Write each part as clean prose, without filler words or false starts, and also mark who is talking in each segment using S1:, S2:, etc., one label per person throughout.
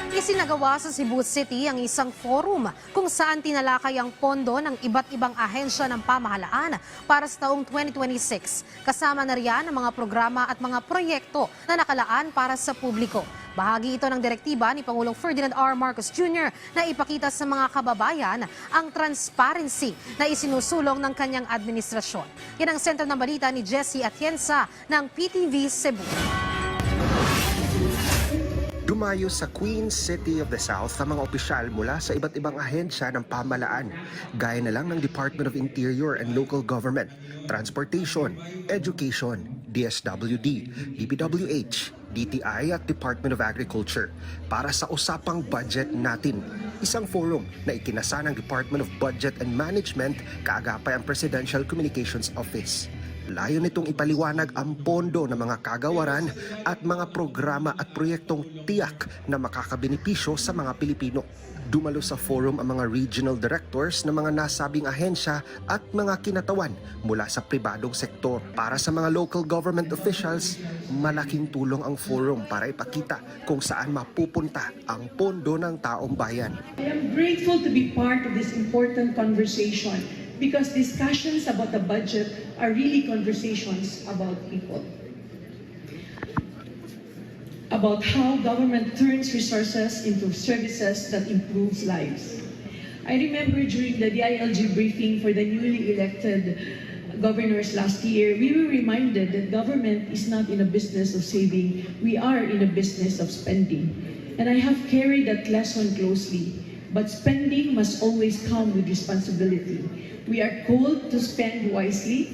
S1: Isinagawa sa Cebu City ang isang forum kung saan tinalakay ang pondo ng iba't ibang ahensya ng pamahalaan para sa taong 2026. Kasama na riyan ang mga programa at mga proyekto na nakalaan para sa publiko. Bahagi ito ng direktiba ni Pangulong Ferdinand R. Marcos Jr. na ipakita sa mga kababayan ang transparency na isinusulong ng kanyang administrasyon. Yan ang sentro ng balita ni Jessie Atienza ng PTV Cebu.
S2: Dumayo sa Queen City of the South ang mga opisyal mula sa iba't ibang ahensya ng pamahalaan, gaya na lang ng Department of Interior and Local Government, Transportation, Education, DSWD, DPWH, DTI at Department of Agriculture para sa usapang budget natin. Isang forum na ikinasa ng Department of Budget and Management kaagapay ang Presidential Communications Office. Layo nitong ipaliwanag ang pondo ng mga kagawaran at mga programa at proyektong tiyak na makakabenepisyo sa mga Pilipino. Dumalo sa forum ang mga regional directors ng mga nasabing ahensya at mga kinatawan mula sa pribadong sektor. Para sa mga local government officials, malaking tulong ang forum para ipakita kung saan mapupunta ang pondo ng taong bayan.
S3: I am grateful to be part of this important conversation because discussions about the budget are really conversations about people. About how government turns resources into services that improves lives. I remember during the DILG briefing for the newly elected governors last year, we were reminded that government is not in a business of saving, we are in a business of spending. And I have carried that lesson closely. But spending must always come with responsibility. We are called to spend wisely,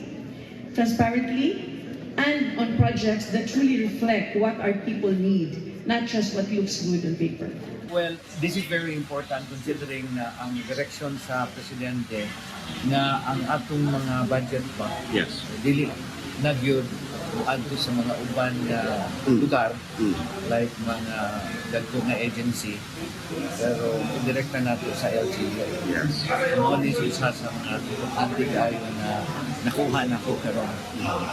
S3: transparently, and on projects that truly reflect what our people need, not just what looks good on paper.
S4: Well, this is very important considering na ang direksyon sa presidente na ang atong mga budget ba dili na gyud adto sa mga uban na lugar like mga dagko na agency pero direkta nato sa LGU. Mo ni sa mga importante kayo na nakuha na ko karon.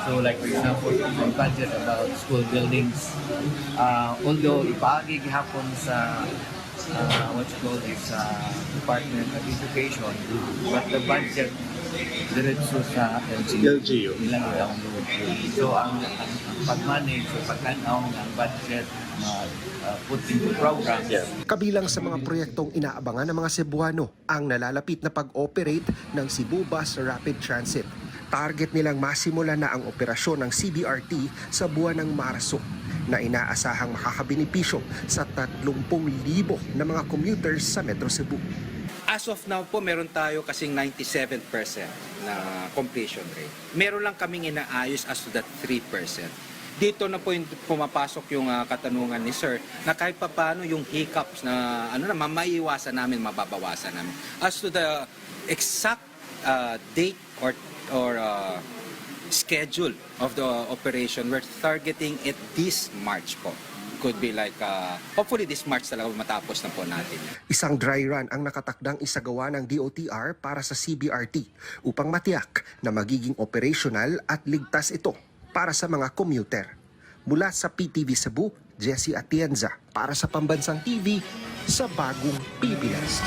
S4: So like for example, may budget about school buildings. Although ipaagi gihapon sa what you call this Department of Education, but the budget diretso sa LGU ilang i-download. So ang pag-manage o pag-tanaw ng budget put into programs.
S2: Kabilang sa mga proyektong inaabangan ng mga Cebuano ang nalalapit na pag-operate ng Cebu Bus Rapid Transit. Target nilang masimula na ang operasyon ng CBRT sa buwan ng Marso na inaasahang makakabenepisyo sa 30,000 na mga commuters sa Metro Cebu.
S5: As of now po, meron tayo kasing 97% na completion rate. Meron lang kaming inaayos as to that 3%. Dito na po yung pumapasok yung katanungan ni Sir na kahit pa paano yung hiccups na maiiwasan namin, mababawasan namin. As to the exact date or schedule of the operation, we're targeting it this March po. Could be like, hopefully this March talaga matapos na po natin.
S2: Isang dry run ang nakatakdang isagawa ng DOTR para sa CBRT upang matiyak na magiging operational at ligtas ito para sa mga commuter. Mula sa PTV Cebu, Jessie Atienza para sa Pambansang TV sa Bagong Pilipinas.